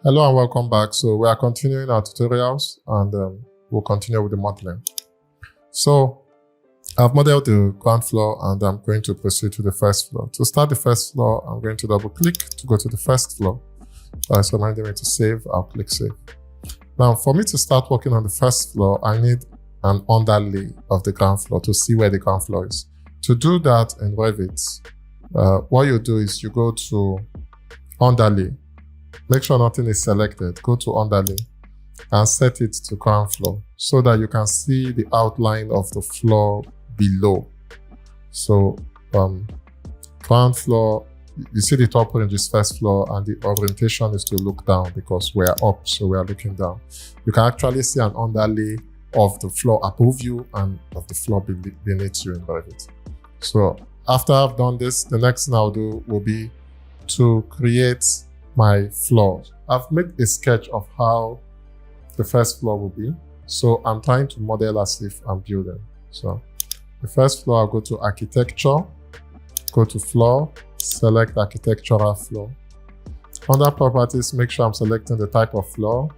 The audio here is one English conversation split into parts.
Hello and welcome back. So we are continuing our tutorials and we'll continue with the modeling. So I've modeled the ground floor and I'm going to proceed to the first floor. To start the first floor, I'm going to double click to go to the first floor. It's reminding me to save. I'll click save. Now for me to start working on the first floor, I need an underlay of the ground floor to see where the ground floor is. To do that in Revit, what you do is you go to Underlay. Make sure nothing is selected. Go to Underlay and set it to ground floor so that you can see the outline of the floor below. So ground floor, you see the top range is first floor and the orientation is to look down because we're up, so we are looking down. You can actually see an underlay of the floor above you and of the floor beneath you in Revit. So after I've done this, the next thing I'll do will be to create my floor. I've made a sketch of how the first floor will be. So I'm trying to model as if I'm building. So the first floor, I'll go to architecture, go to floor, select architectural floor. Under properties, make sure I'm selecting the type of floor,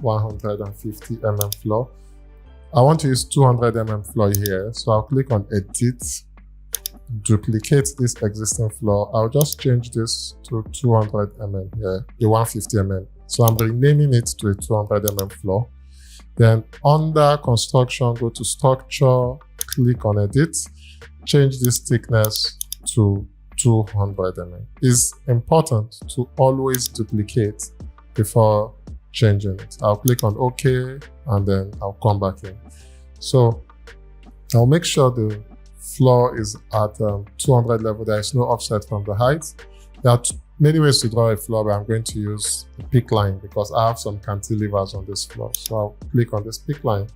150 mm floor. I want to use 200 mm floor here. So I'll click on edit, duplicate this existing floor. I'll just change this to 200 mm here, the 150 mm. So I'm renaming it to a 200 mm floor. Then under construction, go to structure, click on edit, change this thickness to 200 mm. It's important to always duplicate before changing it. I'll click on OK and then I'll come back in. So I'll make sure the floor is at 200 level. There is no offset from the height. There are many ways to draw a floor, but I'm going to use the peak line because I have some cantilevers on this floor. So I'll click on this peak line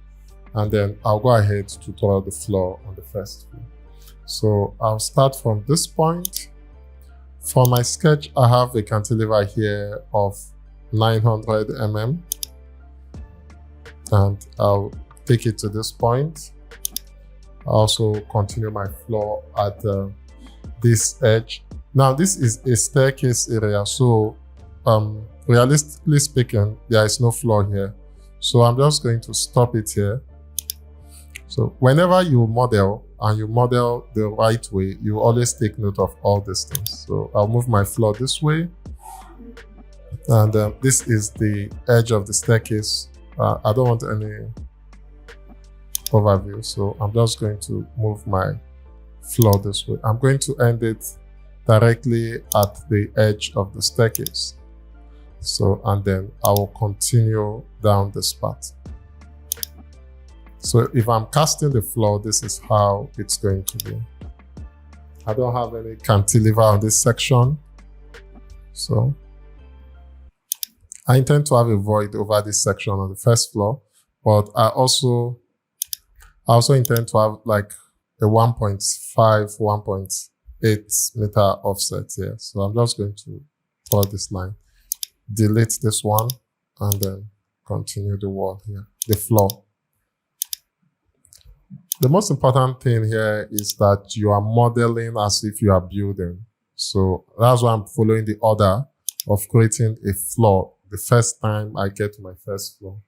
and then I'll go ahead to draw the floor on the first floor. So I'll start from this point. For my sketch, I have a cantilever here of 900 mm and I'll take it to this point. I also continue my floor at this edge. Now this is a staircase area, so realistically speaking, there is no floor here. So I'm just going to stop it here. So whenever you model and you model the right way, you always take note of all these things. So I'll move my floor this way. And this is the edge of the staircase. I don't want any overview, so I'm just going to move my floor this way. I'm going to end it directly at the edge of the staircase. So, and then I will continue down this path. So if I'm casting the floor, this is how it's going to be. I don't have any cantilever on this section. So I intend to have a void over this section on the first floor, but I also intend to have like a 1.5, 1.8 meter offset here. So I'm just going to draw this line, delete this one, and then continue the wall here, the floor. The most important thing here is that you are modeling as if you are building. So that's why I'm following the order of creating a floor the first time I get to my first floor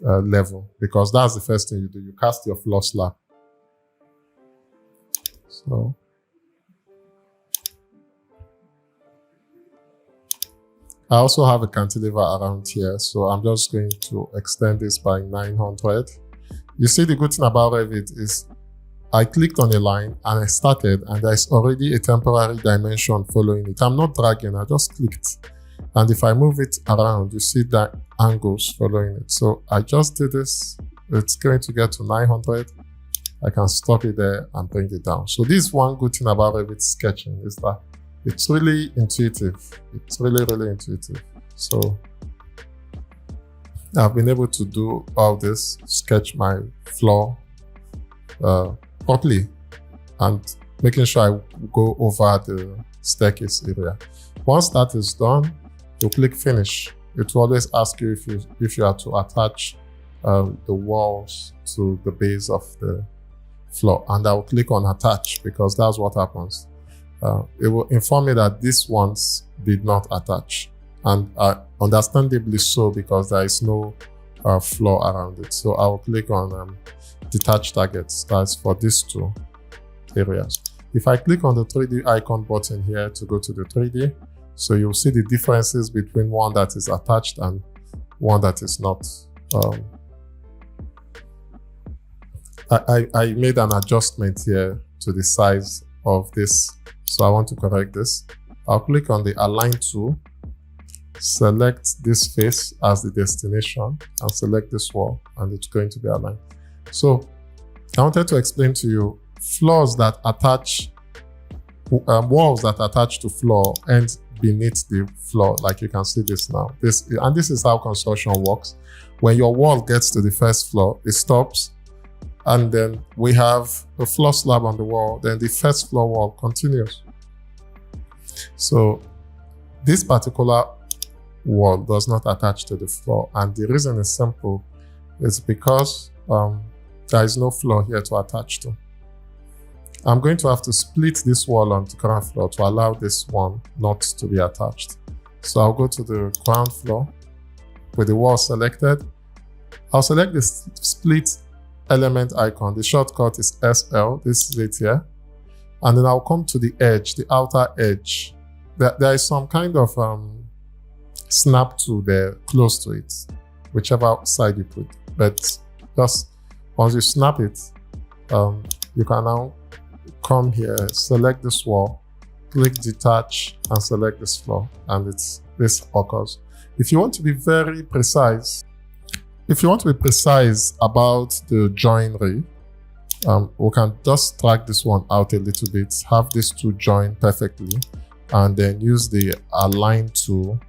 level, because that's the first thing you do. You cast your floor slab. So I also have a cantilever around here, so I'm just going to extend this by 900. You see, the good thing about Revit is I clicked on a line and I started, and there's already a temporary dimension following it. I'm not dragging, I just clicked. And if I move it around, you see that angles following it. So I just did this. It's going to get to 900. I can stop it there and bring it down. So this is one good thing about Revit sketching, is that it's really intuitive. It's really, really intuitive. So I've been able to do all this, sketch my floor properly and making sure I go over the staircase area. Once that is done, you click finish. It will always ask you if you are to attach the walls to the base of the floor, and I will click on attach because that's what happens. It will inform me that these ones did not attach, and understandably so, because there is no floor around it. So I'll click on detach targets. That's for these two areas. If I click on the 3D icon button here to go to the 3D, so you'll see the differences between one that is attached and one that is not. I made an adjustment here to the size of this, so I want to correct this. I'll click on the align tool, select this face as the destination, and select this wall, and it's going to be aligned. So I wanted to explain to you floors that attach, walls that attach to floor end beneath the floor, like you can see this now. This is how construction works. When your wall gets to the first floor, it stops, and then we have a floor slab on the wall, then the first floor wall continues. So this particular wall does not attach to the floor, and the reason is simple. It's because there is no floor here to attach to. I'm going to have to split this wall onto ground floor to allow this one not to be attached. So I'll go to the ground floor with the wall selected. I'll select the split element icon. The shortcut is SL. This is it here. And then I'll come to the edge, the outer edge. There is some kind of snap tool there close to it, whichever side you put. But just once you snap it, you can now come here, select this wall, click detach, and select this floor, and this occurs. If you want to be very precise, about the joinery, we can just drag this one out a little bit, have these two join perfectly, and then use the align tool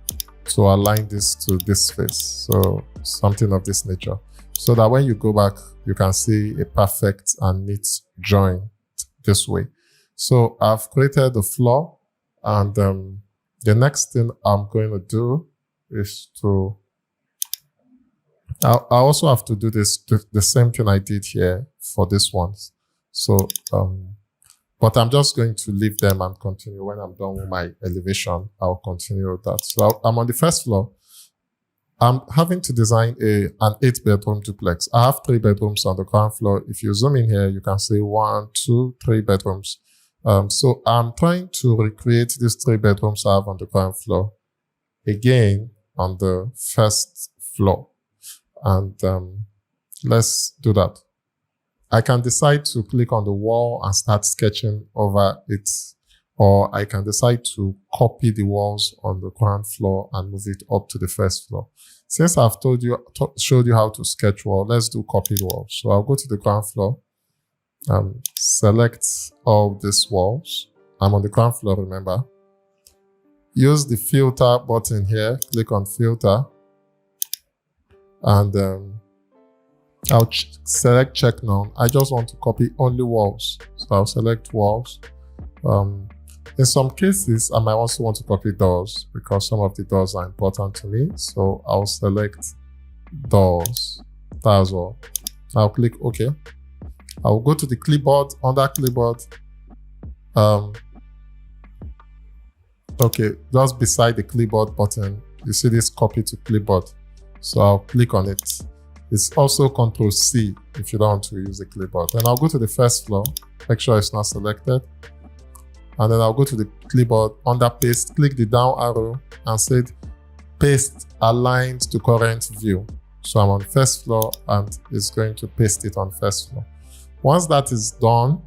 to align this to this face. So something of this nature, so that when you go back, you can see a perfect and neat join this way. So I've created the floor, and the next thing I'm going to do is to, I also have to do the same thing I did here for this ones. So, but I'm just going to leave them and continue. When I'm done with my elevation, I'll continue with that. So I'm on the first floor. I'm having to design an 8-bedroom duplex. I have 3 bedrooms on the ground floor. If you zoom in here, you can see 1, 2, 3 bedrooms. So I'm trying to recreate these 3 bedrooms I have on the ground floor again on the first floor. And let's do that. I can decide to click on the wall and start sketching over it, or I can decide to copy the walls on the ground floor and move it up to the first floor. Since I've showed you how to sketch wall, let's do copied walls. So I'll go to the ground floor, select all these walls. I'm on the ground floor, remember. Use the filter button here, click on filter, and I'll select check none. I just want to copy only walls. So I'll select walls. In some cases, I might also want to copy doors because some of the doors are important to me. So I'll select doors, that as well. I'll click OK. I'll go to the clipboard, under clipboard. Okay, just beside the clipboard button, you see this copy to clipboard. So I'll click on it. It's also Ctrl C if you don't want to use the clipboard. Then I'll go to the first floor, make sure it's not selected. And then I'll go to the clipboard, under paste, click the down arrow and say paste aligned to current view. So I'm on first floor and it's going to paste it on first floor. Once that is done,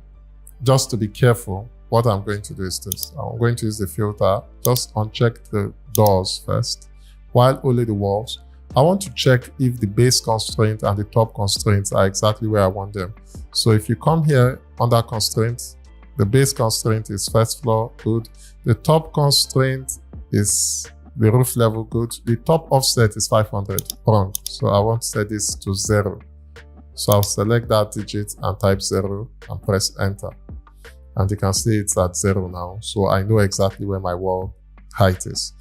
just to be careful, what I'm going to do is this. I'm going to use the filter, just uncheck the doors first, while only the walls. I want to check if the base constraint and the top constraints are exactly where I want them. So if you come here under constraints, the base constraint is first floor, good. The top constraint is the roof level, good. The top offset is 500, wrong. So I want to set this to 0. So I'll select that digit and type 0 and press enter. And you can see it's at 0 now. So I know exactly where my wall height is.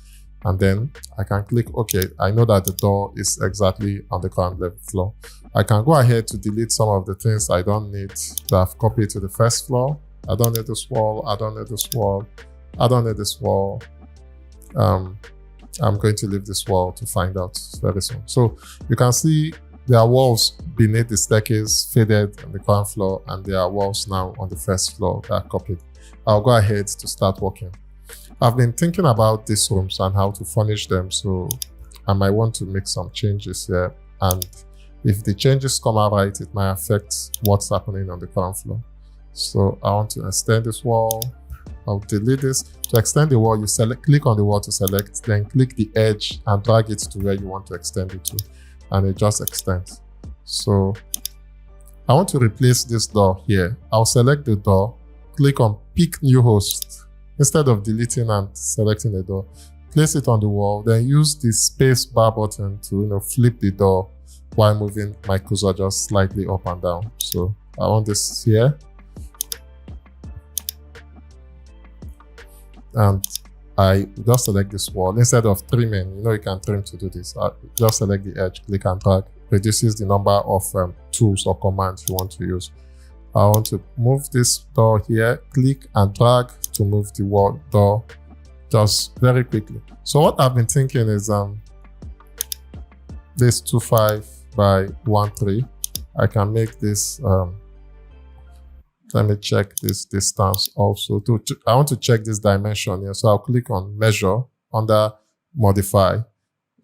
And then I can click OK. I know that the door is exactly on the ground level floor. I can go ahead to delete some of the things I don't need that I've copied to the first floor. I don't need this wall. I don't need this wall. I don't need this wall. I'm going to leave this wall to find out very soon. So you can see there are walls beneath the staircase faded on the ground floor, and there are walls now on the first floor that are copied. I'll go ahead to start working. I've been thinking about these rooms and how to furnish them, so I might want to make some changes here, and if the changes come out right, it might affect what's happening on the ground floor. So I want to extend this wall. I'll delete this. To extend the wall, you click on the wall to select, then click the edge and drag it to where you want to extend it to, and it just extends. So I want to replace this door here. I'll select the door, click on pick new host. Instead of deleting and selecting the door, place it on the wall, then use the space bar button to flip the door while moving my cursor just slightly up and down. So I want this here. And I just select this wall. Instead of trimming, you can trim to do this. I just select the edge, click and drag. Reduces the number of tools or commands you want to use. I want to move this door here, click and drag to move the wall door just very quickly. So what I've been thinking is this 25 by 13. I can make this let me check this distance also. I want to check this dimension here. So I'll click on measure under modify.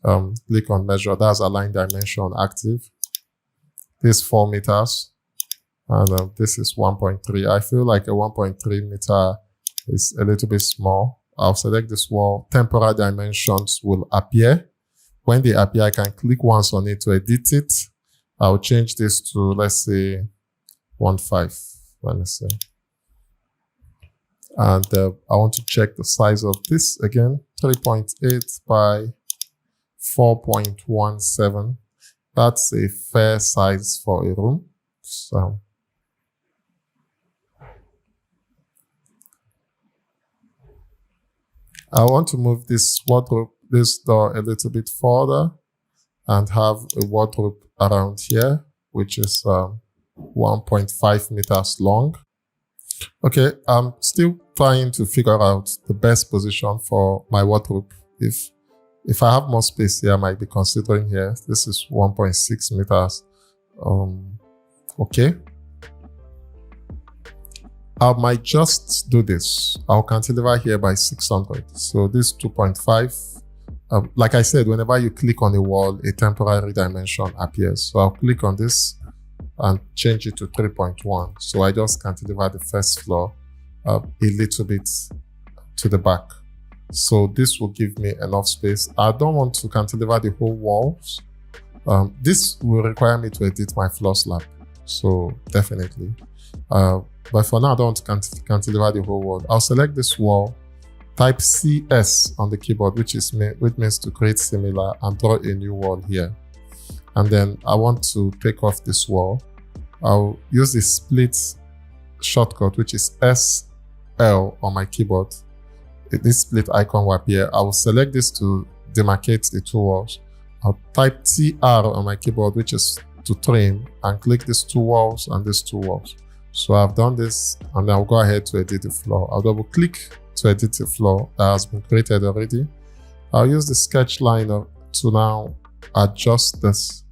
Click on measure. That's align dimension active. This 4 meters. And this is 1.3. I feel like a 1.3 meter is a little bit small. I'll select this wall. Temporal dimensions will appear. When they appear, I can click once on it to edit it. I'll change this to, let's say, 1.5. Let me see. And I want to check the size of this again. 3.8 by 4.17. That's a fair size for a room. So I want to move this wardrobe, this door a little bit further and have a wardrobe around here, which is 1.5 meters long. Okay, I'm still trying to figure out the best position for my wardrobe. If I have more space here, I might be considering here. This is 1.6 meters. Okay. I might just do this. I'll cantilever here by 600. So this 2.5. Like I said, whenever you click on a wall, a temporary dimension appears. So I'll click on this and change it to 3.1. So I just cantilever the first floor a little bit to the back. So this will give me enough space. I don't want to cantilever the whole walls. This will require me to edit my floor slab. So definitely. But for now, I don't want to cantilever the whole wall. I'll select this wall, type CS on the keyboard, which means to create similar, and draw a new wall here. And then I want to take off this wall. I'll use the split shortcut, which is SL on my keyboard. This split icon will appear. I will select this to demarcate the two walls. I'll type TR on my keyboard, which is to trim, and click these two walls and these two walls. So I've done this, and I'll go ahead to edit the floor. I'll double click to edit the floor that has been created already. I'll use the sketch liner to now adjust this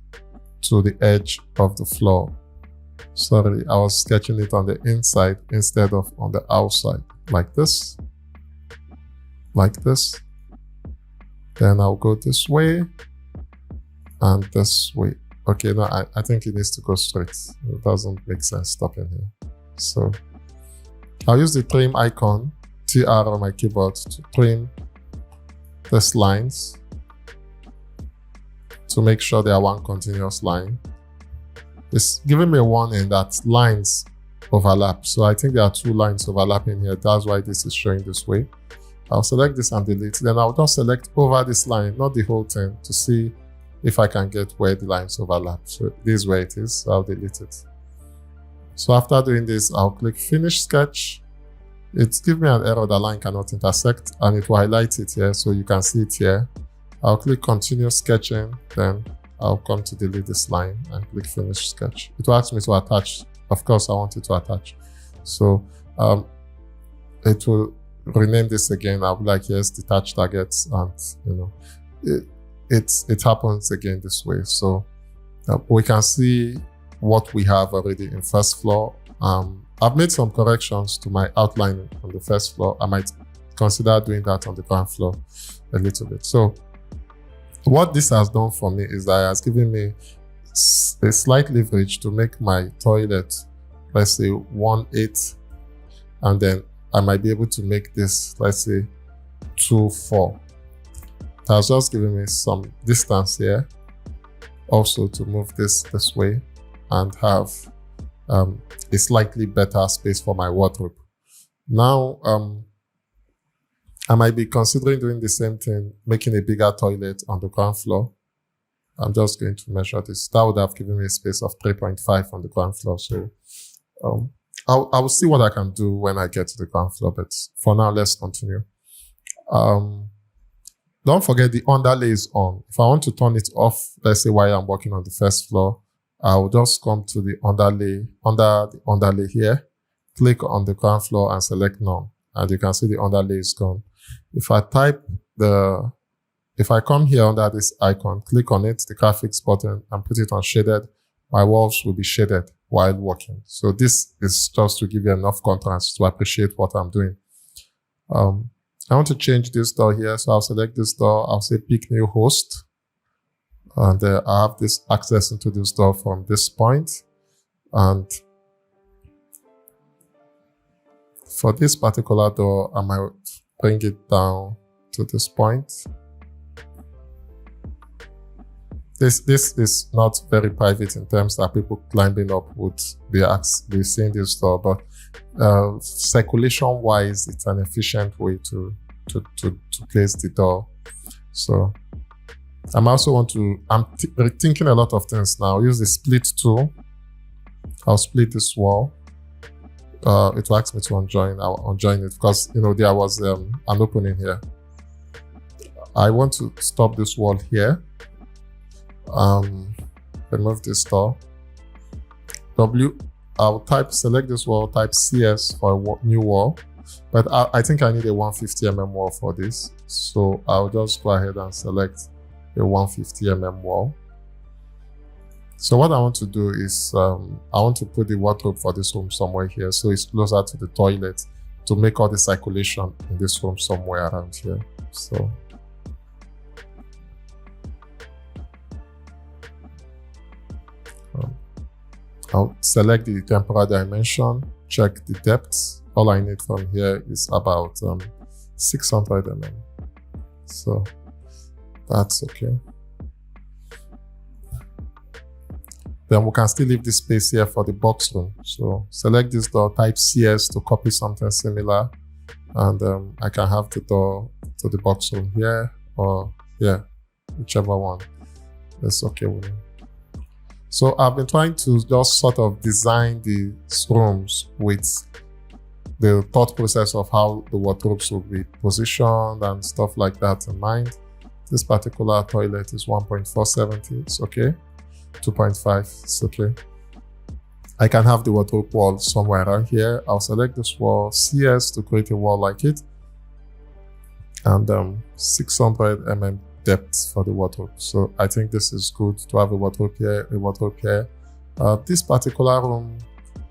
to the edge of the floor. Sorry, I was sketching it on the inside instead of on the outside, like this. Like this. Then I'll go this way and this way. Okay, now I think it needs to go straight. It doesn't make sense stopping here. So I'll use the trim icon, TR on my keyboard, to trim these lines to make sure they are one continuous line. It's giving me a warning that lines overlap. So I think there are two lines overlapping here. That's why this is showing this way. I'll select this and delete. Then I'll just select over this line, not the whole thing, to see if I can get where the lines overlap. So this is where it is. So I'll delete it. So after doing this, I'll click Finish Sketch. It's giving me an error that line cannot intersect, and it will highlight it here so you can see it here. I'll click Continue Sketching, then I'll come to delete this line and click Finish Sketch. It will ask me to attach. Of course, I want it to attach. So it will rename this again, I'll be like, yes, detach targets, and you know, it happens again this way. So we can see what we have already in first floor. I've made some corrections to my outline on the first floor. I might consider doing that on the ground floor a little bit. So what this has done for me is that it has given me a slight leverage to make my toilet, let's say 1/8, and then I might be able to make this, let's say 2/4. It has just given me some distance here also to move this way and have a slightly better space for my wardrobe. Now, I might be considering doing the same thing, making a bigger toilet on the ground floor. I'm just going to measure this. That would have given me a space of 3.5 on the ground floor. So I will see what I can do when I get to the ground floor, but for now, let's continue. Don't forget the underlay is on. If I want to turn it off, let's say while I'm working on the first floor, I'll just come to the underlay, under the underlay here, click on the ground floor and select none. And you can see the underlay is gone. If I come here under this icon, click on it, the graphics button, and put it on shaded, my walls will be shaded while working. So this is just to give you enough contrast to appreciate what I'm doing. I want to change this door here. So I'll select this door. I'll say pick new host. And I have this access into this door from this point. And for this particular door, I might bring it down to this point. This is not very private in terms that people climbing up would be seeing this door, but circulation wise, it's an efficient way to place the door. So I'm rethinking a lot of things now. I'll use the split tool. I'll split this wall. It will ask me to unjoin. I'll unjoin it because, you know, there was an opening here. I want to stop this wall here. Remove this door. I'll select this wall, type CS for a new wall. But I think I need a 150mm wall for this. So I'll just go ahead and select a 150mm wall. So what I want to do is, I want to put the wardrobe for this room somewhere here. So it's closer to the toilet to make all the circulation in this room somewhere around here. So I'll select the temporal dimension, check the depth. All I need from here is about 600mm. So that's okay. Then we can still leave this space here for the box room. So select this door, type CS to copy something similar. And I can have the door to the box room here or here, whichever one. That's okay with me. So I've been trying to just sort of design the rooms with the thought process of how the wardrobes will be positioned and stuff like that in mind. This particular toilet is 1.470, it's okay. 2.5, it's okay. I can have the wardrobe wall somewhere around here. I'll select this wall, CS to create a wall like it. And 600mm depth for the wardrobe. So I think this is good to have a wardrobe here, a wardrobe here. This particular room,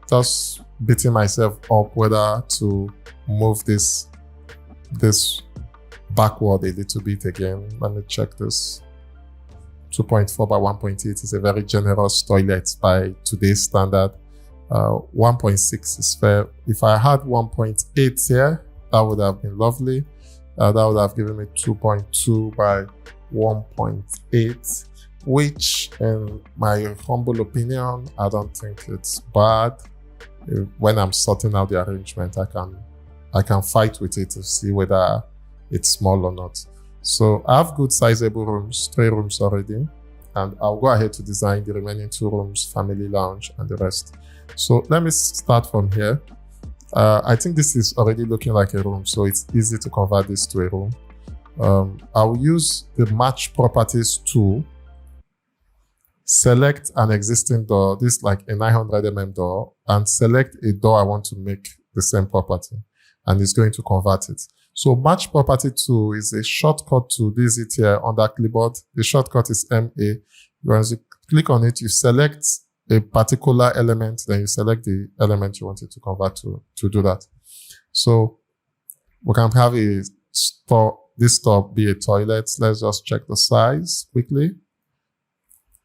just beating myself up whether to move this backward a little bit again. Let me check this. 2.4 by 1.8 is a very generous toilet by today's standard. 1.6 is fair. If I had 1.8 here, that would have been lovely. That would have given me 2.2 by 1.8, which in my humble opinion, I don't think it's bad. When I'm sorting out the arrangement, I can fight with it to see whether it's small or not. So I have good sizable rooms, 3 rooms already, and I'll go ahead to design the remaining 2 rooms, family lounge and the rest. So let me start from here. I think this is already looking like a room, so it's easy to convert this to a room. I'll use the match properties tool, select an existing door, this is like a 900mm door, and select a door I want to make the same property. and it's going to convert it. So match property tool is a shortcut to this it here under Clipboard. The shortcut is MA. Once you click on it, you select a particular element, then you select the element you want it to convert to do that. So we can have this store be a toilet. Let's just check the size quickly.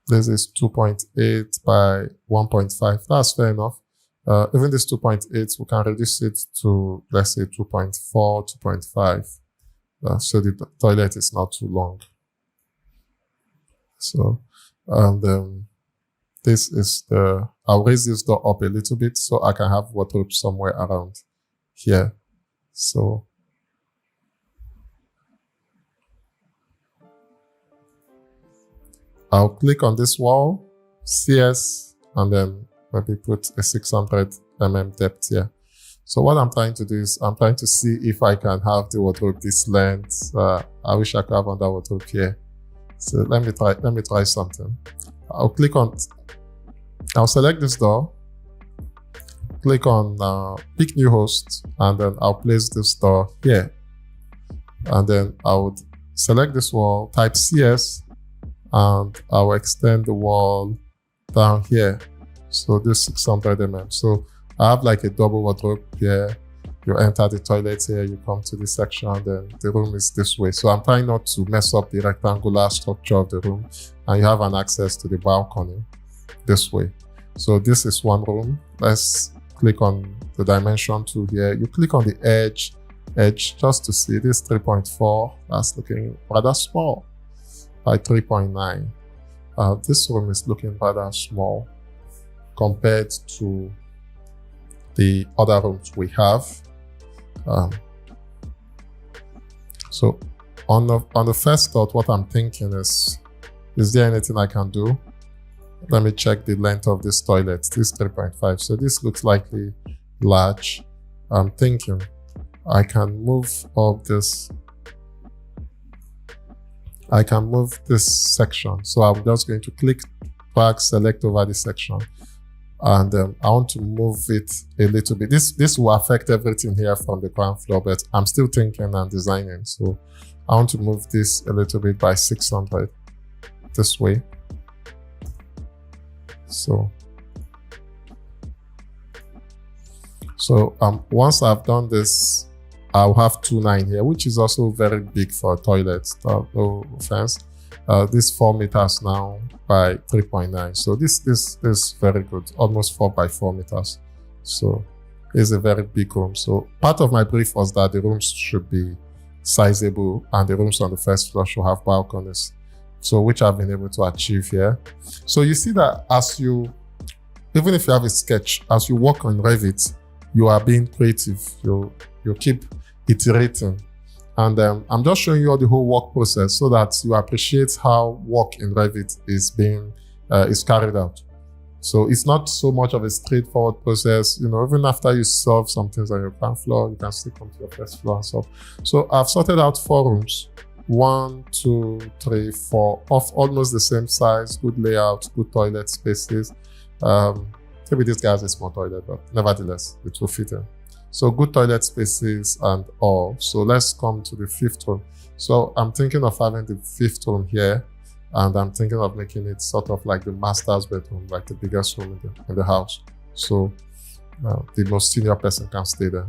This is 2.8 by 1.5. That's fair enough. Even this 2.8, we can reduce it to, let's say, 2.4, 2.5. So the toilet is not too long. So, this is I'll raise this door up a little bit so I can have wardrobe somewhere around here. So, I'll click on this wall, CS, and then maybe put a 600 mm depth here. So what I'm trying to do is I'm trying to see if I can have the wardrobe this length. I wish I could have under wardrobe here. So let me try something. I'll select this door, click on pick new host, and then I'll place this door here. And then I would select this wall, type CS, and I'll extend the wall down here. So this 600 mm. So I have like a double wardrobe here. You enter the toilet here, you come to this section, and then the room is this way. So I'm trying not to mess up the rectangular structure of the room, and you have an access to the balcony this way. So this is one room. Let's click on the dimension tool here. You click on the edge just to see this 3.4. That's looking rather small by 3.9. This room is looking rather small compared to the other rooms we have. So on the first thought, what I'm thinking is there anything I can do? Let me check the length of this toilet. This 3.5. So this looks likely large. I'm thinking I can move up this. I can move this section. So I'm just going to click, drag, select over this section. And I want to move it a little bit. This will affect everything here from the ground floor, but I'm still thinking and designing. So I want to move this a little bit by 600 this way. So once I've done this, I'll have 2.9 here, which is also very big for a toilet. No offense. This 4 meters now by 3.9. So this is very good, almost 4 by 4 meters. So it's a very big room. So part of my brief was that the rooms should be sizable and the rooms on the first floor should have balconies. So which I've been able to achieve here. So you see that even if you have a sketch, as you work on Revit, you are being creative. You keep iterating. And I'm just showing you all the whole work process so that you appreciate how work in Revit is carried out. So it's not so much of a straightforward process. You know, even after you solve some things on your ground floor, you can still come to your first floor and so. So I've sorted out 4 rooms. 1, 2, 3, 4 of almost the same size, good layout, good toilet spaces. Maybe this guy has a small toilet, but nevertheless, it will fit in. So good toilet spaces and all. So let's come to the 5th room. So I'm thinking of having the 5th room here, and I'm thinking of making it sort of like the master's bedroom, like the biggest room in the house. So the most senior person can stay there.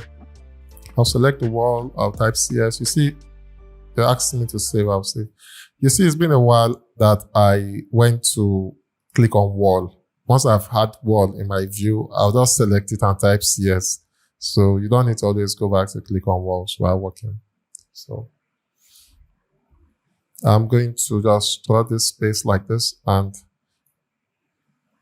I'll select the wall, I'll type CS. You see, they're asking me to save, I'll save. You see, it's been a while that I went to click on wall. Once I've had wall in my view, I'll just select it and type CS. So you don't need to always go back to click on walls while working. So I'm going to just draw this space like this and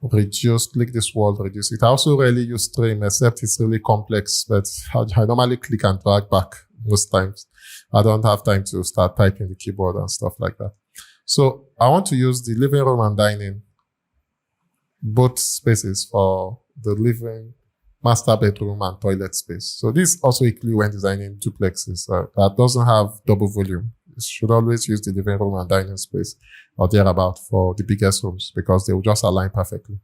reduce, click this wall, reduce it. I also rarely use trim, except it's really complex, but I normally click and drag back most times. I don't have time to start typing the keyboard and stuff like that. So I want to use the living room and dining, both spaces for the living, master bedroom and toilet space. So this also equally when designing duplexes that doesn't have double volume. You should always use the living room and dining space or thereabout for the biggest rooms because they will just align perfectly.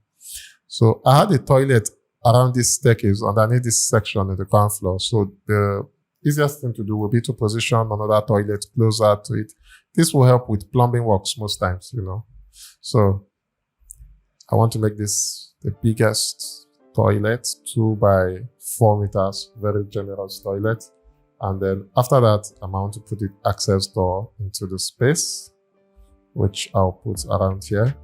So I had a toilet around this staircase underneath this section in the ground floor. So the easiest thing to do will be to position another toilet closer to it. This will help with plumbing works most times, you know. So I want to make this the biggest toilet, 2 by 4 meters, very generous toilet. And then after that, I want to put the access door into the space, which I'll put around here.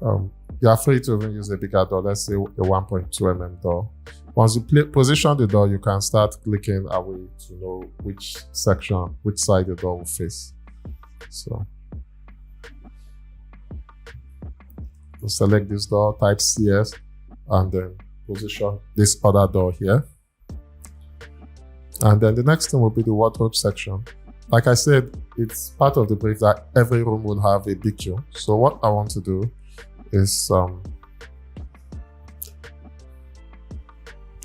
You are free to even use a bigger door, let's say a 1.2 mm door. Once you position the door, you can start clicking away to know which section, which side the door will face. So we'll select this door, type CS, and then position this other door here. And then the next thing will be the wardrobe section. Like I said, it's part of the brief that every room will have a BQ. So what I want to do is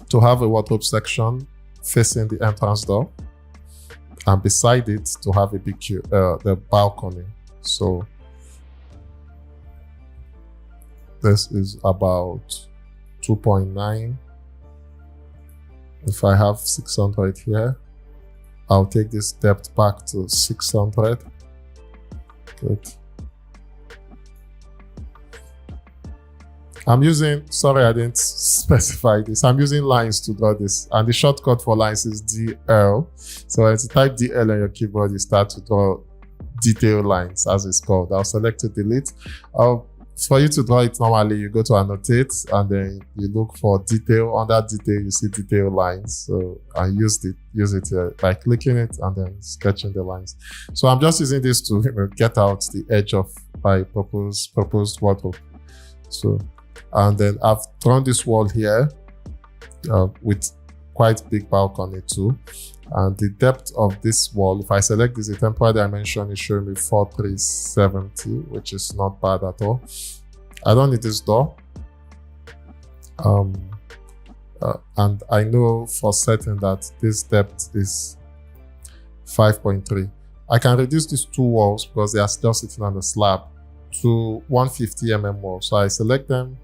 to have a wardrobe section facing the entrance door, and beside it to have a BQ, the balcony. So this is about 2.9. If I have 600 here, I'll take this depth back to 600. Good. I'm using, sorry I didn't specify this, I'm using lines to draw this, and the shortcut for lines is DL. So when you type DL on your keyboard, you start to draw detail lines, as it's called. I'll select to delete. For you to draw it normally, you go to annotate, and then you look for detail. Under detail, you see detail lines. So I use it here by clicking it and then sketching the lines. So I'm just using this to, you know, get out the edge of my proposed wardrobe. So, and then I've drawn this wall here with quite big balcony too. And the depth of this wall, if I select this, the temporal dimension is showing me 4370, which is not bad at all. I don't need this door. And I know for certain that this depth is 5.3. I can reduce these 2 walls because they are still sitting on the slab to 150 mm wall. So I select them.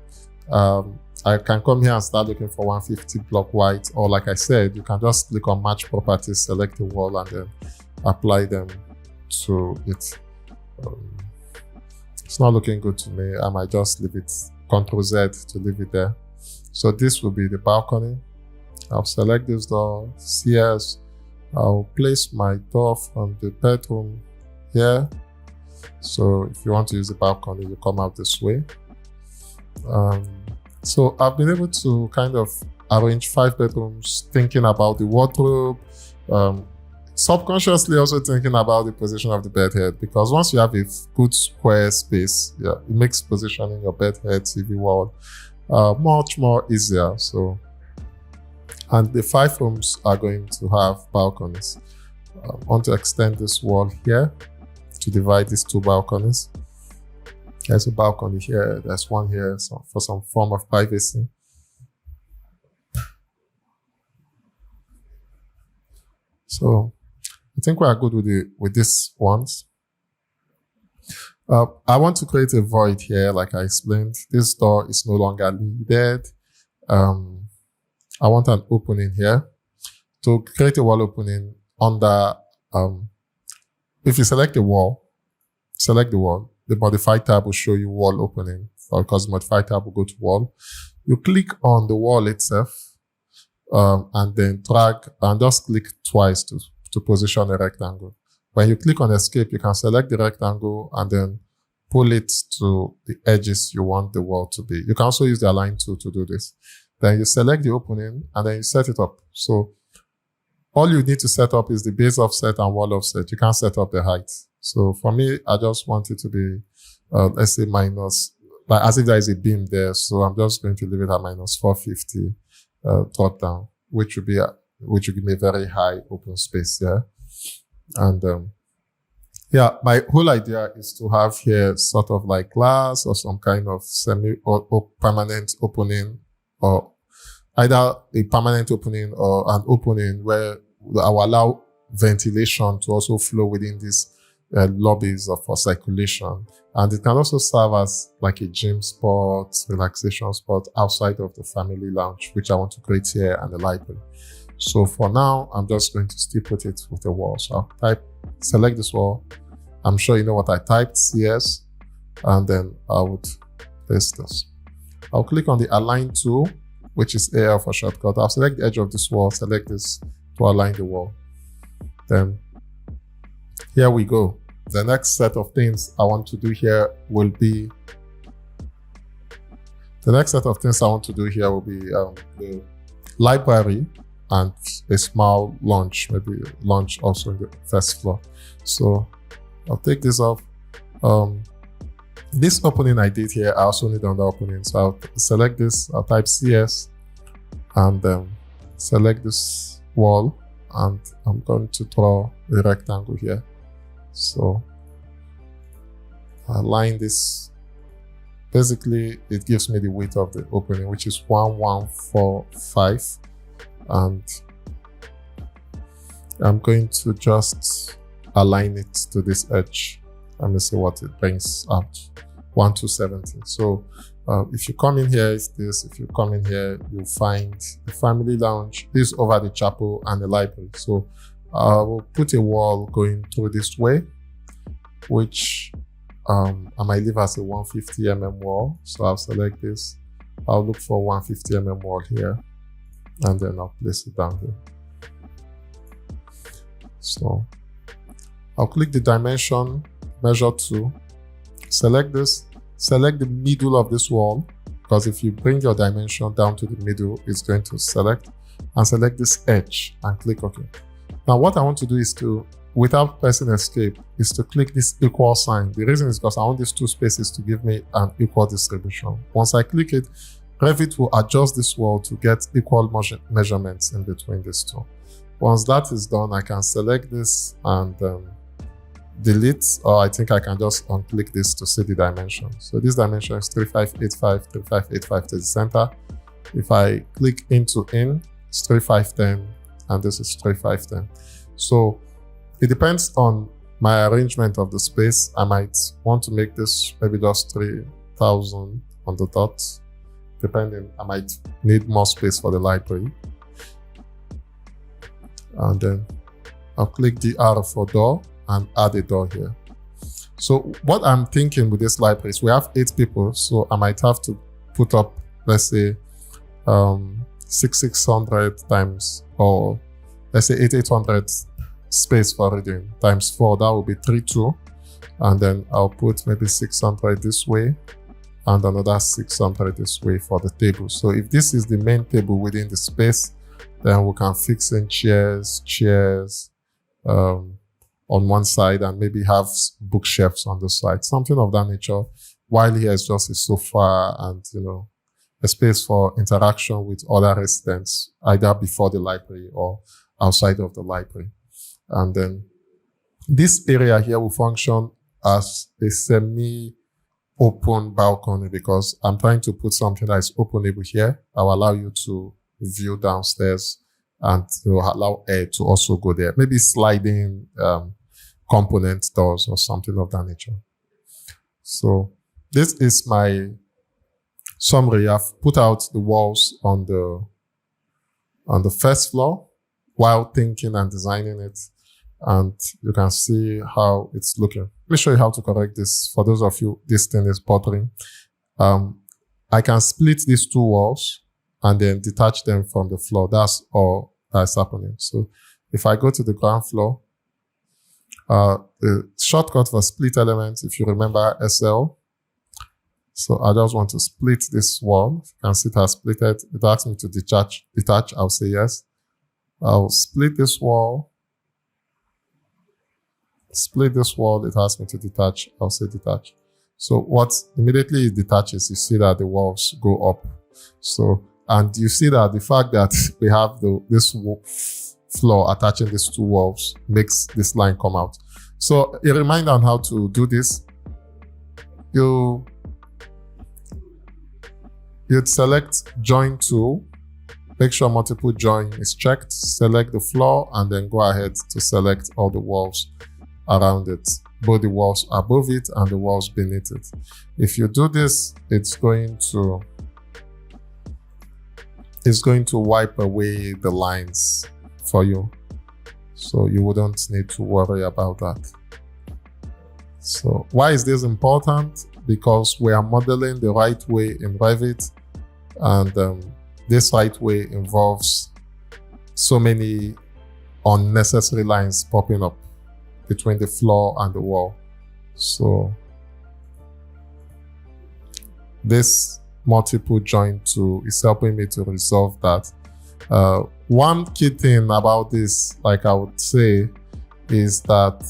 I can come here and start looking for 150 block white, or like I said, you can just click on match properties, select the wall, and then apply them to it. It's not looking good to me. I might just leave it, Ctrl Z to leave it there. So this will be the balcony. I'll select this door, CS. I'll place my door from the bedroom here. So if you want to use the balcony, you come out this way. So I've been able to kind of arrange 5 bedrooms, thinking about the wardrobe, subconsciously also thinking about the position of the bed head, because once you have a good square space, yeah, it makes positioning your bed head, TV wall, much more easier. So, and the 5 rooms are going to have balconies. I want to extend this wall here to divide these 2 balconies. There's a balcony here, there's one here for some form of privacy. So I think we are good with these ones. I want to create a void here, like I explained. This door is no longer needed. I want an opening here. To create a wall opening under, if you select the wall, the Modify tab will show you wall opening, because Modify tab will go to wall. You click on the wall itself, and then drag and just click twice to position a rectangle. When you click on escape, you can select the rectangle and then pull it to the edges you want the wall to be. You can also use the align tool to do this. Then you select the opening and then you set it up. So all you need to set up is the base offset and wall offset. You can't set up the height. So for me, I just want it to be, let's say minus, like as if there is a beam there. So I'm just going to leave it at minus 450 drop down, which would give me a very high open space here. And yeah, my whole idea is to have here sort of like glass or some kind of semi or permanent opening, or either a permanent opening or an opening where I will allow ventilation to also flow within these lobbies for circulation. And it can also serve as like a gym spot, relaxation spot outside of the family lounge, which I want to create here, and the library. So for now, I'm just going to still put it with the wall. So I'll select this wall. I'm sure you know what I typed, CS, and then I would place this. I'll click on the Align tool, which is AL for shortcut. I'll select the edge of this wall, select this to align the wall. Then here we go. The next set of things I want to do here will be the library and a small launch, maybe launch also in the first floor. So I'll take this off. This opening I did here, I also need another opening. So I'll select this, I'll type CS and select this wall, and I'm going to draw a rectangle here. So align this. Basically, it gives me the width of the opening, which is 1145. And I'm going to just align it to this edge. Let me see what it brings out. 1270. So if you come in here, it's this. If you come in here, you'll find the family lounge. This is over the chapel and the library. So I will put a wall going through this way, which I might leave as a 150 mm wall. So I'll select this. I'll look for 150 mm wall here, and then I'll place it down here. So I'll click the dimension, measure 2, select this, select the middle of this wall, because if you bring your dimension down to the middle, it's going to select, and select this edge and click OK. Now what I want to do is to, without pressing escape, is to click this equal sign. The reason is because I want these two spaces to give me an equal distribution. Once I click it, Revit will adjust this wall to get equal measurements in between these two. Once that is done, I can select this and delete, or I think I can just unclick this to see the dimension. So this dimension is 3585, 3585 to the center. If I click into in, it's 3510, and this is 3510. So it depends on my arrangement of the space. I might want to make this maybe just 3000 on the dot. Depending, I might need more space for the library. And then I'll click the R for door and add a door here. So what I'm thinking with this library is we have 8 people, so I might have to put up, let's say, 6600 times, or let's say 8800 space for reading times 4. That will be 32, and then I'll put maybe 600 this way and another 600 this way for the table. So if this is the main table within the space, then we can fix in chairs on one side, and maybe have bookshelves on the side, something of that nature. While here is just a sofa and, you know, a space for interaction with other residents, either before the library or outside of the library. And then this area here will function as a semi-open balcony, because I'm trying to put something that is openable here. I'll allow you to view downstairs and, you know, allow air to also go there. Maybe sliding component doors or something of that nature. So this is my summary. I've put out the walls on the first floor while thinking and designing it, and you can see how it's looking. Let me show you how to correct this. For those of you this thing is bothering, I can split these two walls and then detach them from the floor. That's all that's happening. So if I go to the ground floor, the shortcut for split elements, if you remember SL. So I just want to split this wall. You can see it has splitted. It asks me to detach. I'll say yes. I'll split this wall. Split this wall. It asks me to detach. I'll say detach. So what immediately it detaches, you see that the walls go up. So, and you see that the fact that we have this floor attaching these two walls makes this line come out. So a reminder on how to do this. You'd select join tool, make sure multiple join is checked, select the floor, and then go ahead to select all the walls around it, both the walls above it and the walls beneath it. If you do this, it's going to it's going to wipe away the lines for you. So you wouldn't need to worry about that. So why is this important? Because we are modeling the right way in Revit, and this right way involves so many unnecessary lines popping up between the floor and the wall. So this multiple join tool is helping me to resolve that. One key thing about this, like I would say, is that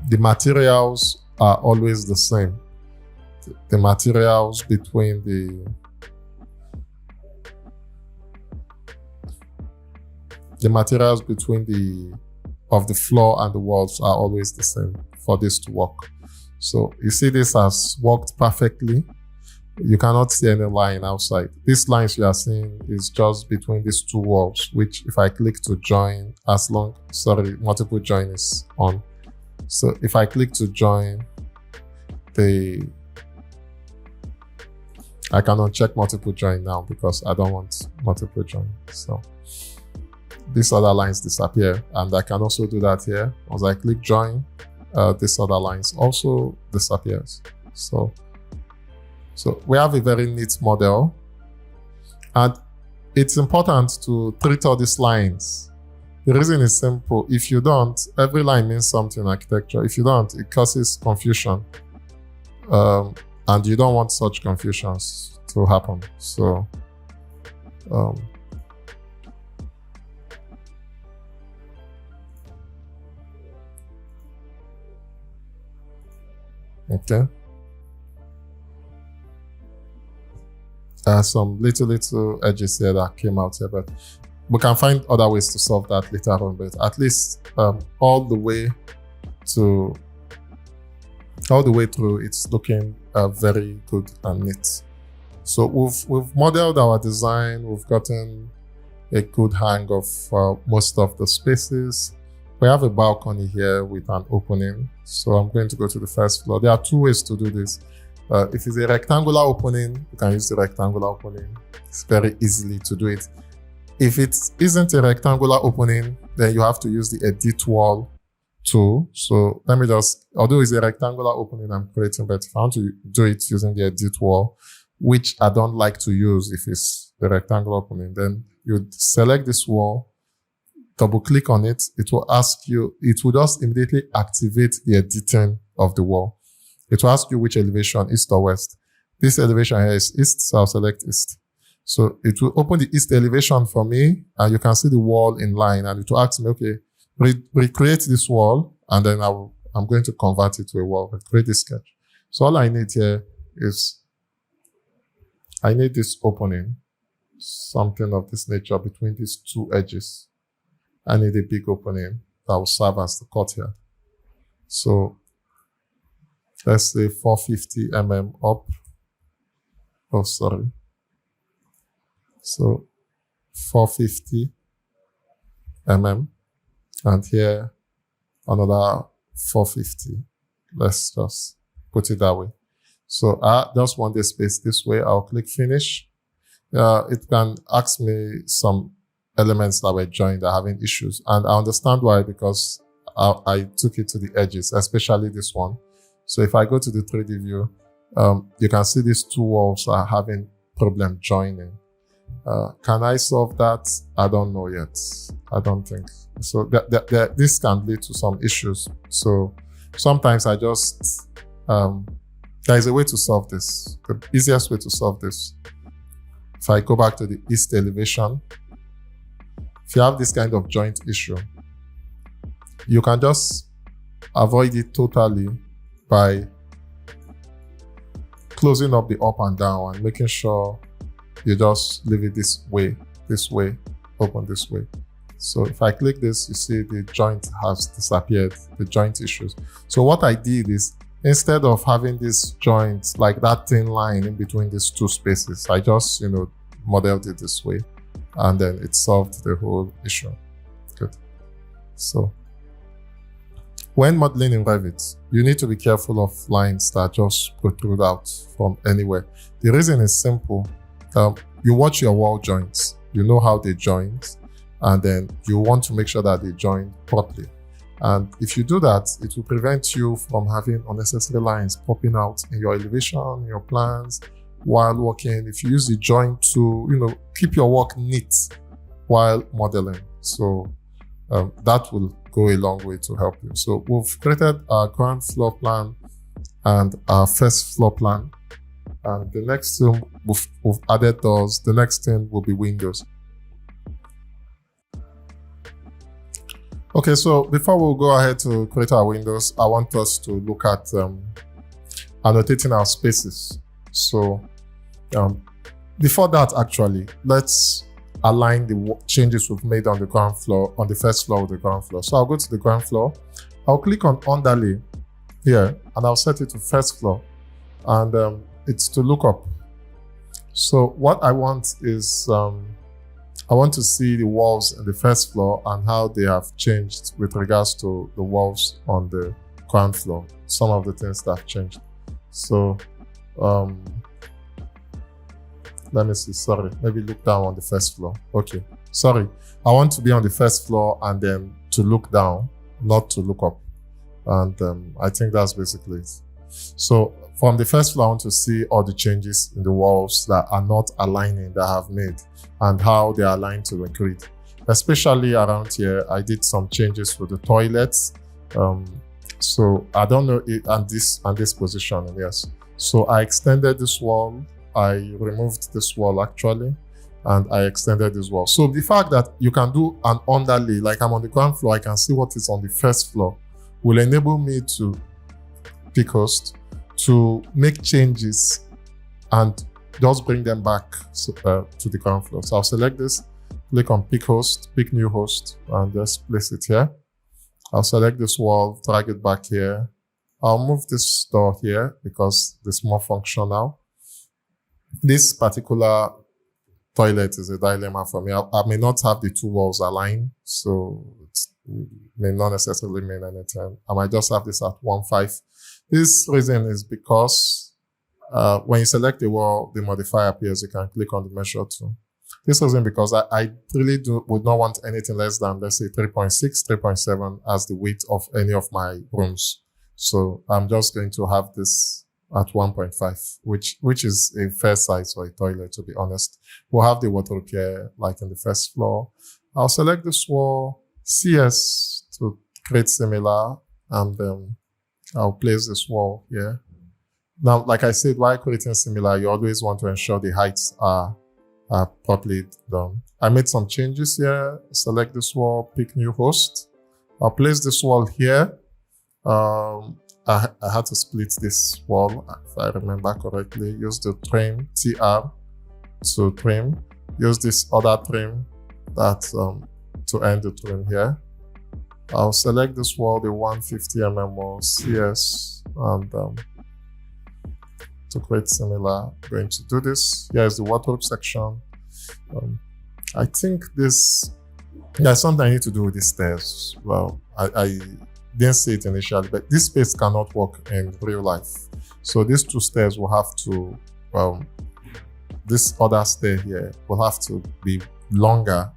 the materials are always the same. The materials between of the floor and the walls are always the same for this to work. So you see this has worked perfectly. You cannot see any line outside. These lines you are seeing is just between these two walls, which if I click to join, multiple join is on. So if I click to join, I can uncheck multiple join now because I don't want multiple join. So these other lines disappear, and I can also do that here. Once I click join, this other lines also disappears. So we have a very neat model, and it's important to treat all these lines. The reason is simple. If you don't, every line means something in architecture. If you don't, it causes confusion. And you don't want such confusions to happen. So, okay. Some little edges here that came out here, but we can find other ways to solve that later on. But at least all the way through, it's looking very good and neat. So we've modeled our design. We've gotten a good hang of most of the spaces. We have a balcony here with an opening. So I'm going to go to the first floor. There are two ways to do this. If it's a rectangular opening, you can use the rectangular opening. It's very easily to do it. If it isn't a rectangular opening, then you have to use the edit wall tool. So let me just, although it's a rectangular opening I'm creating, but if I want to do it using the edit wall, which I don't like to use if it's the rectangular opening, then you select this wall, double click on it. It will ask you, it will just immediately activate the editing of the wall. It will ask you which elevation, east or west. This elevation here is east, so I'll select east. So it will open the east elevation for me, and you can see the wall in line, and it will ask me, okay, recreate this wall, and then I'm going to convert it to a wall, recreate this sketch. So all I need here is, I need this opening, something of this nature between these two edges. I need a big opening that will serve as the courtyard. So let's say 450 mm up. Oh, sorry. So 450 mm, and here another 450. Let's just put it that way. So I just want the space this way. I'll click finish. It can ask me some elements that were joined that are having issues, and I understand why, because I took it to the edges, especially this one. So if I go to the 3D view, you can see these two walls are having problem joining. Can I solve that? I don't know yet. I don't think. So this can lead to some issues. So sometimes I just, there is a way to solve this. The easiest way to solve this, if I go back to the east elevation, if you have this kind of joint issue, you can just avoid it totally by closing up the up and down and making sure you just leave it this way, open this way. So if I click this, you see the joint has disappeared, the joint issues. So what I did is, instead of having this joint, like that thin line in between these two spaces, I just, modeled it this way, and then it solved the whole issue. Good. So when modeling in Revit, you need to be careful of lines that just protrude out from anywhere. The reason is simple. you watch your wall joints, you know how they joint, and then you want to make sure that they join properly. And if you do that, it will prevent you from having unnecessary lines popping out in your elevation, in your plans, while working. If you use the joint to, keep your work neat while modeling. So that will go a long way to help you. So we've created our ground floor plan and our first floor plan. And the next thing, we've added doors. The next thing will be windows. Okay, so before we go ahead to create our windows, I want us to look at annotating our spaces. So before that, actually, let's align the changes we've made on the ground floor, on the first floor of the ground floor. So I'll go to the ground floor. I'll click on Underlay here, and I'll set it to first floor. And it's to look up. So what I want is, I want to see the walls in the first floor and how they have changed with regards to the walls on the ground floor. Some of the things that have changed. So let me see, sorry, maybe look down on the first floor. Okay, sorry. I want to be on the first floor and then to look down, not to look up. And I think that's basically it. So from the first floor, I want to see all the changes in the walls that are not aligning, that I have made, and how they are aligned to the grid. Especially around here, I did some changes with the toilets. So I don't know it and this position, yes. So I extended this wall. I removed this wall actually, and I extended this wall. So the fact that you can do an underlay, like I'm on the ground floor, I can see what is on the first floor, will enable me to pick host, to make changes and just bring them back to the ground floor. So I'll select this, click on pick host, pick new host, and just place it here. I'll select this wall, drag it back here. I'll move this door here because it's more functional. This particular toilet is a dilemma for me. I may not have the two walls aligned, so it may not necessarily mean anything. I might just have this at 1.5. This reason is because when you select a wall, the modifier appears. You can click on the measure tool. This reason because I really would not want anything less than, let's say, 3.6, 3.7 as the weight of any of my rooms. So I'm just going to have this at 1.5, which is a fair size for a toilet, to be honest. We'll have the wardrobe here, like in the first floor. I'll select this wall, CS to create similar, and I'll place this wall here. Now, like I said, while creating similar, you always want to ensure the heights are properly done. I made some changes here. Select this wall, pick new host. I'll place this wall here. I had to split this wall, if I remember correctly. Use the trim, TR, to trim. Use this other trim that to end the trim here. I'll select this wall, the 150 mm wall, CS, and to create similar, I'm going to do this. Here's the wardrobe section. I think there's something I need to do with these stairs. Well, I didn't see it initially, but this space cannot work in real life. So these two stairs will have to, this other stair here will have to be longer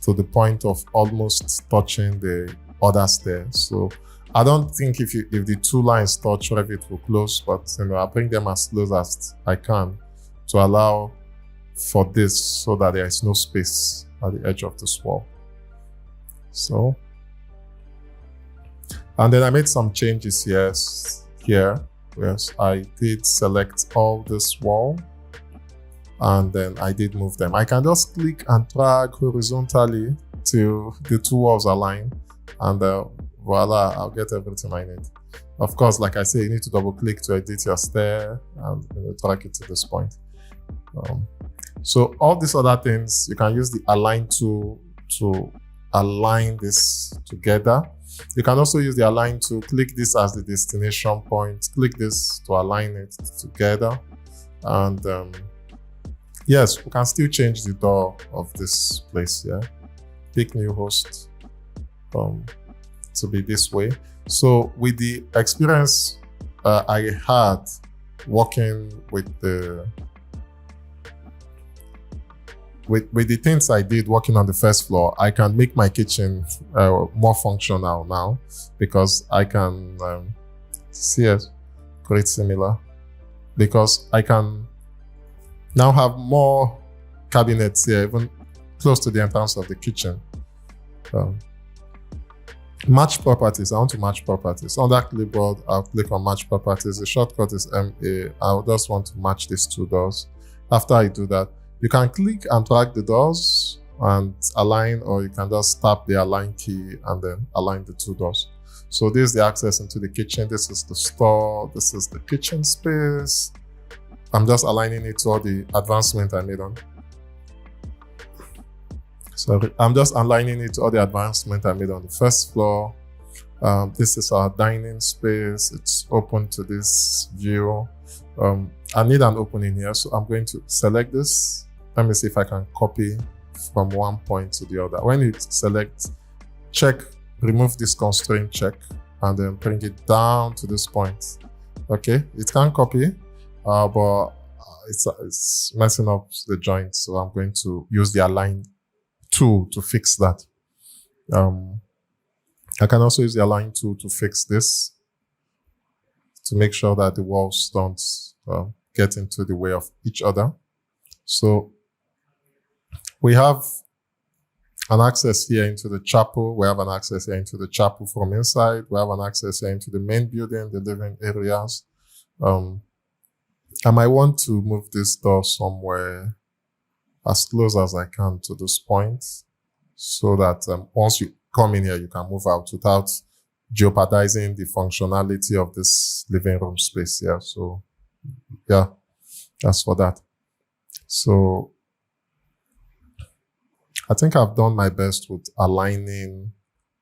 to the point of almost touching the other stair. So I don't think if the two lines touch, Revit will close, but I'll bring them as close as I can to allow for this so that there is no space at the edge of this wall. So, and then I made some changes here. Yes, I did select all this wall, and then I did move them. I can just click and drag horizontally till the two walls align, and voila, I'll get everything I need. Of course, like I say, you need to double click to edit your stair and drag it to this point. So all these other things, you can use the align tool to align this together. You can also use the align tool, click this as the destination point, click this to align it together. And yes, we can still change the door of this place here. Pick new host to be this way. So with the experience I had working with the with the things I did working on the first floor, I can make my kitchen more functional now, because I can see it, create similar, because I can now have more cabinets here, even close to the entrance of the kitchen. Match properties. I want to match properties. On that clipboard, I'll click on match properties. The shortcut is MA. I'll just want to match these two doors. After I do that, you can click and drag the doors and align, or you can just tap the align key and then align the two doors. So this is the access into the kitchen. This is the store. This is the kitchen space. I'm just aligning it to all the advancement I made on. Sorry, I'm just aligning it to all the advancement I made on the first floor. This is our dining space. It's open to this view. I need an opening here, so I'm going to select this. Let me see if I can copy from one point to the other. When you select, check, remove this constraint check, and then bring it down to this point. Okay, it can copy, but it's messing up the joint, so I'm going to use the align tool to fix that. I can also use the align tool to fix this, to make sure that the walls don't get into the way of each other. So we have an access here into the chapel. We have an access here into the chapel from inside. We have an access here into the main building, the living areas. I might want to move this door somewhere as close as I can to this point, so that once you come in here, you can move out without jeopardizing the functionality of this living room space here. So yeah, that's for that. So I think I've done my best with aligning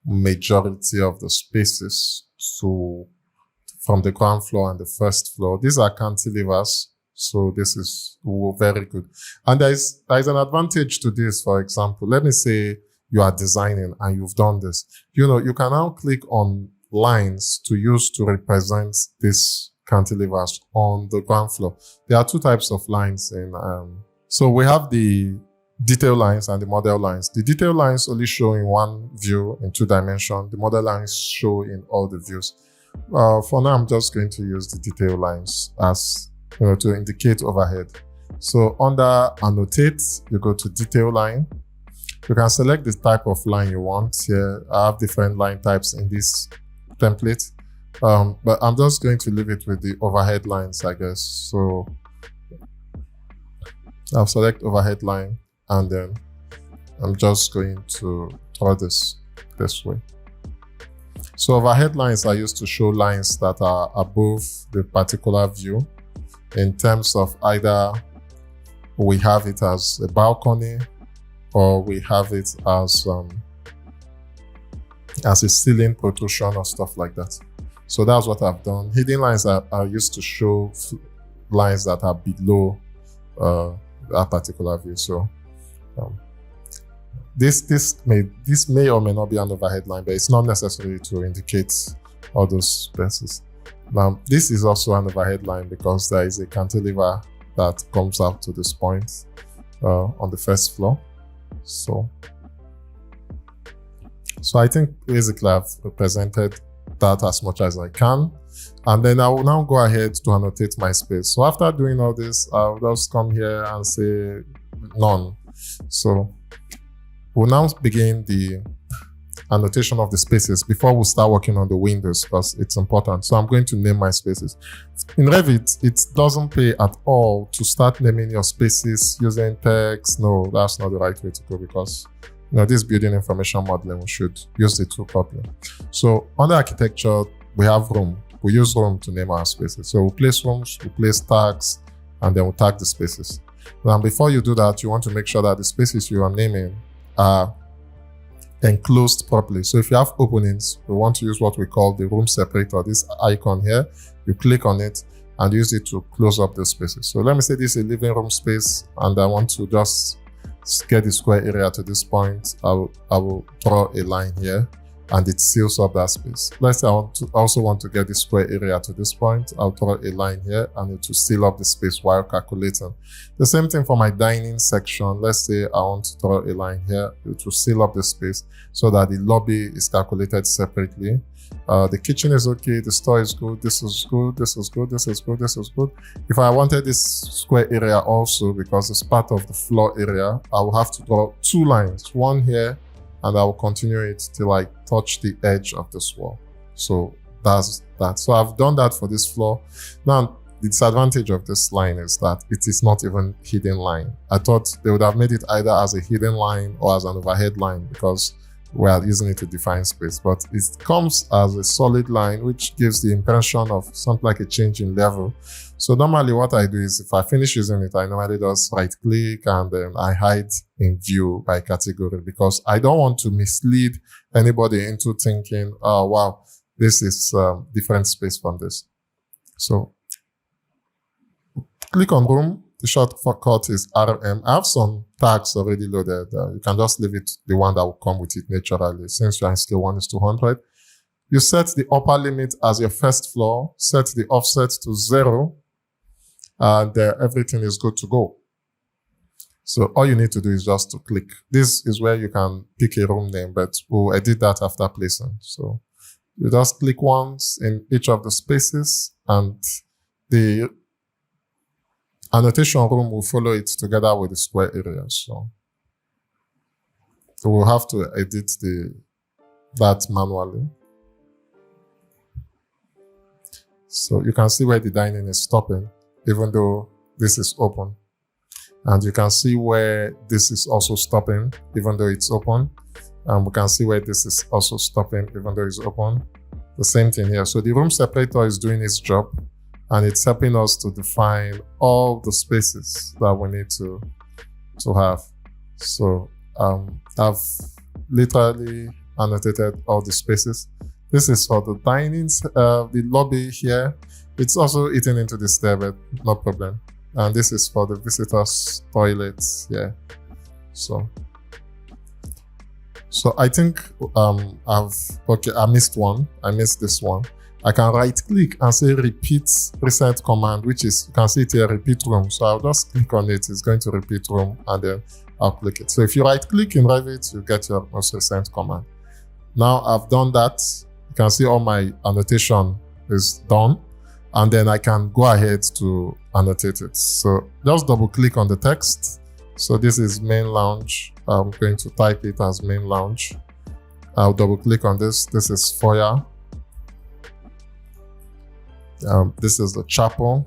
majority of the spaces from the ground floor and the first floor. These are cantilevers, so this is very good. And there is an advantage to this. For example, let me say you are designing and you've done this. You can now click on lines to use to represent these cantilevers on the ground floor. There are two types of lines so we have the detail lines and the model lines. The detail lines only show in one view in 2 dimensions. The model lines show in all the views. For now, I'm just going to use the detail lines as to indicate overhead. So under Annotate, you go to Detail Line. You can select the type of line you want. Here, I have different line types in this template, but I'm just going to leave it with the overhead lines, I guess. So I'll select overhead line, and then I'm just going to draw this way. So overhead lines are used to show lines that are above the particular view, in terms of either we have it as a balcony or we have it as a ceiling protrusion or stuff like that. So that's what I've done. Hidden lines are used to show lines that are below that particular view. So this may or may not be an overhead line, but it's not necessary to indicate all those spaces. Now, this is also an overhead line because there is a cantilever that comes out to this point on the first floor. So I think basically I've represented that as much as I can. And then I will now go ahead to annotate my space. So after doing all this, I'll just come here and say none. So we'll now begin the annotation of the spaces before we start working on the windows, because it's important. So I'm going to name my spaces. In Revit, it doesn't pay at all to start naming your spaces using text. No, that's not the right way to go, because this building information modeling, we should use the tool properly. So under architecture, we have room. We use room to name our spaces. So we'll place rooms, we'll place tags, and then we'll tag the spaces. Now, before you do that, you want to make sure that the spaces you are naming are enclosed properly. So if you have openings, we want to use what we call the room separator. This icon here, you click on it and use it to close up the spaces. So let me say this is a living room space, and I want to just get the square area to this point. I will draw a line here, and it seals up that space. Let's say I also want to get the square area to this point. I'll draw a line here and it will seal up the space while calculating. The same thing for my dining section. Let's say I want to draw a line here. It will seal up the space so that the lobby is calculated separately. The kitchen is okay, the store is good, this is good, this is good, this is good, this is good. If I wanted this square area also, because it's part of the floor area, I will have to draw 2 lines, one here, and I will continue it till I touch the edge of this wall. So that's that. So I've done that for this floor. Now, the disadvantage of this line is that it is not even hidden line. I thought they would have made it either as a hidden line or as an overhead line, because we are using it to define space, but it comes as a solid line, which gives the impression of something like a change in level. So normally what I do is, if I finish using it, I normally just right click and then I hide in view by category, because I don't want to mislead anybody into thinking, oh wow, this is different space from this. So click on room. The shortcut is RM. I have some tags already loaded. You can just leave it, the one that will come with it naturally. Since you're in scale 1:200, you set the upper limit as your first floor, set the offset to 0, and everything is good to go. So all you need to do is just to click. This is where you can pick a room name, but we'll edit that after placing. So you just click once in each of the spaces, and the annotation room will follow it together with the square area. So we'll have to edit that manually. So you can see where the dining is stopping, even though this is open. And you can see where this is also stopping, even though it's open. And we can see where this is also stopping, even though it's open. The same thing here. So the room separator is doing its job, and it's helping us to define all the spaces that we need to have. So I've literally annotated all the spaces. This is for the dining, the lobby here. It's also eaten into the stair, but no problem. And this is for the visitors' toilets here. So I think I missed one. I missed this one. I can right click and say repeat reset command, which is, you can see it here, repeat room. So I'll just click on it. It's going to repeat room, and then I'll click it. So if you right click in Revit, you get your most recent command. Now I've done that. You can see all my annotation is done, and then I can go ahead to annotate it. So just double click on the text. So this is main lounge. I'm going to type it as main lounge. I'll double click on this. This is foyer. This is the chapel.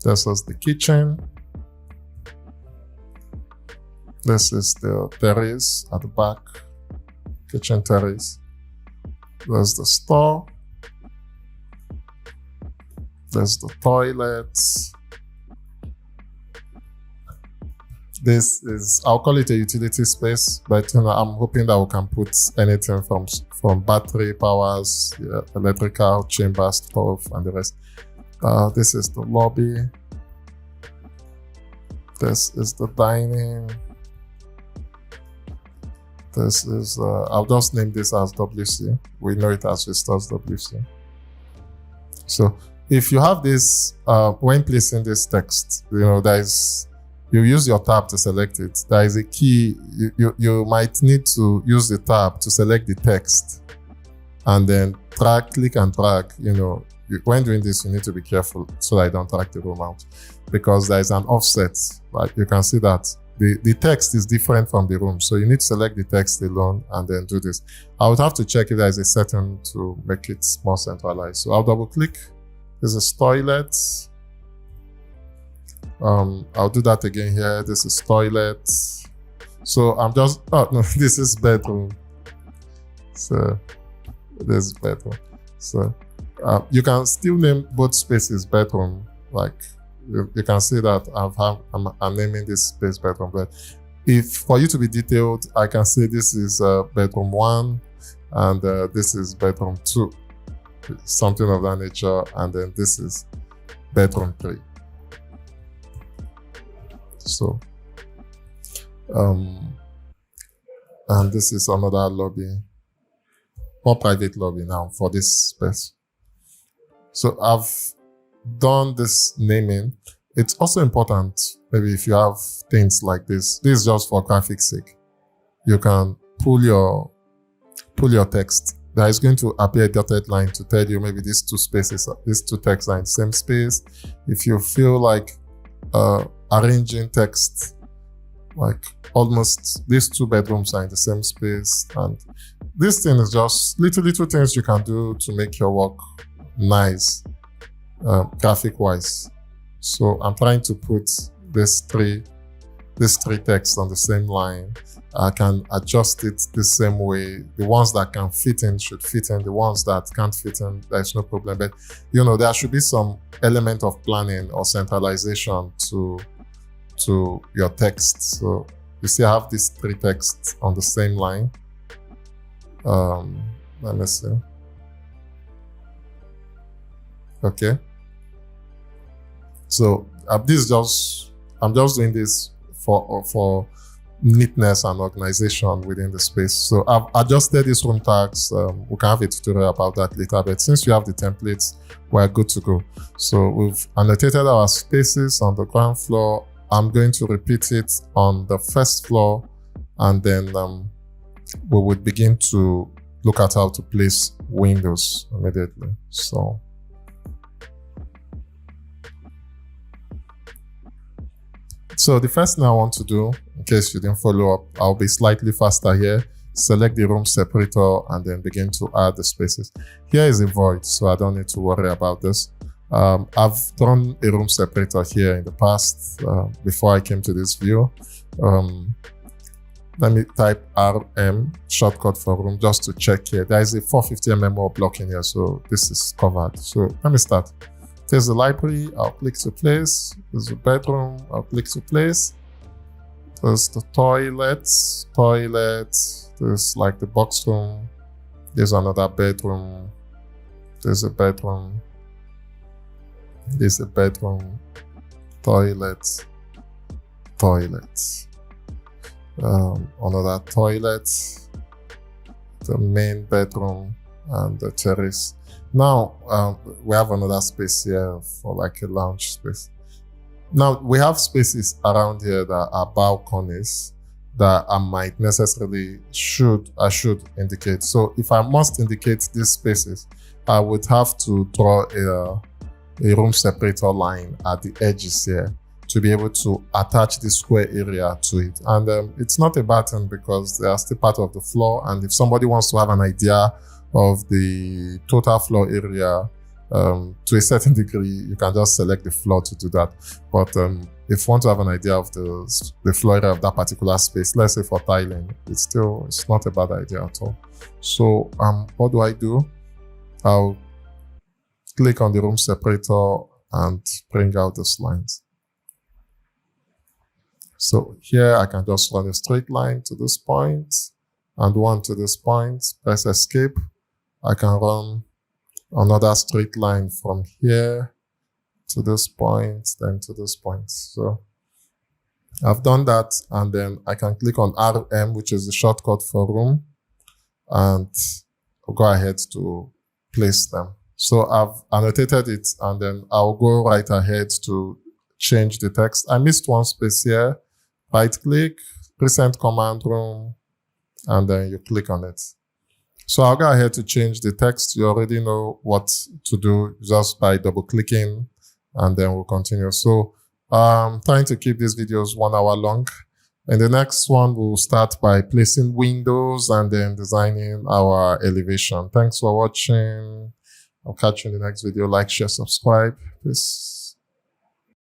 This is the kitchen. This is the terrace at the back, kitchen terrace. There's the store. There's the toilets. This is, I'll call it a utility space, but I'm hoping that we can put anything from battery powers, electrical, chamber, stove, and the rest. This is the lobby. This is the dining. This is, I'll just name this as WC. We know it as Visitors WC. So if you have this, when placing this text, you use your tab to select it. There is a key. You might need to use the tab to select the text, and then click and drag. When doing this, you need to be careful so that I don't drag the room out, because there is an offset. Like you can see that the text is different from the room. So you need to select the text alone and then do this. I would have to check if there is a setting to make it more centralized. So I'll double click. This is toilet. I'll do that again here. This is toilet. So I'm just, oh no, this is bedroom. So this is bedroom. So you can still name both spaces bedroom. Like you can see that I'm naming this space bedroom. But if for you to be detailed, I can say this is bedroom 1 and this is bedroom 2, something of that nature, and then this is bedroom 3. So And this is another lobby, more private lobby now for this space. So I've done this naming. It's also important, maybe if you have things like this is just for graphics sake. You can pull your text. There is going to appear a dotted line to tell you maybe these two spaces, these two texts are in the same space. If you feel like arranging text, like almost these two bedrooms are in the same space, and this thing is just little things you can do to make your work nice, graphic wise. So I'm trying to put these three texts on the same line. I can adjust it the same way. The ones that can fit in should fit in. The ones that can't fit in, there's no problem. But there should be some element of planning or centralization to your text. So you see, I have these three texts on the same line. Let me see. Okay. So I'm just doing this for neatness and organization within the space. So I've adjusted these room tags. We can have a tutorial about that later, but since you have the templates, we're good to go. So we've annotated our spaces on the ground floor. I'm going to repeat it on the first floor, and then we would begin to look at how to place windows immediately. So the first thing I want to do, in case you didn't follow up, I'll be slightly faster here. Select the room separator and then begin to add the spaces. Here is a void, so I don't need to worry about this. I've done a room separator here in the past, before I came to this view. Let me type RM, shortcut for room, just to check here. There is a 450 mm wall block in here, so this is covered. So let me start. There's the library, I'll click to place. There's the bedroom, I'll click to place. There's the toilet. There's like the box room. There's another bedroom. There's a bedroom. There's a bedroom. Toilet. Another toilet. The main bedroom and the terrace. Now, we have another space here for like a lounge space. Now, we have spaces around here that are balconies that I might necessarily I should indicate. So if I must indicate these spaces, I would have to draw a room separator line at the edges here to be able to attach the square area to it. And it's not a bad thing because they are still part of the floor. And if somebody wants to have an idea of the total floor area, to a certain degree, you can just select the floor to do that. But if you want to have an idea of the floor area of that particular space, let's say for tiling, it's not a bad idea at all. So what do? I'll click on the room separator and bring out those lines. So here I can just run a straight line to this point and one to this point, press escape. I can run another straight line from here to this point, then to this point. So I've done that, and then I can click on RM, which is the shortcut for room, and go ahead to place them. So I've annotated it, and then I'll go right ahead to change the text. I missed one space here. Right click, present command room, and then you click on it. So I'll go ahead to change the text. You already know what to do just by double clicking, and then we'll continue. So I'm trying to keep these videos 1 hour long. In the next one, we'll start by placing windows and then designing our elevation. Thanks for watching. I'll catch you in the next video. Like, share, subscribe. Peace.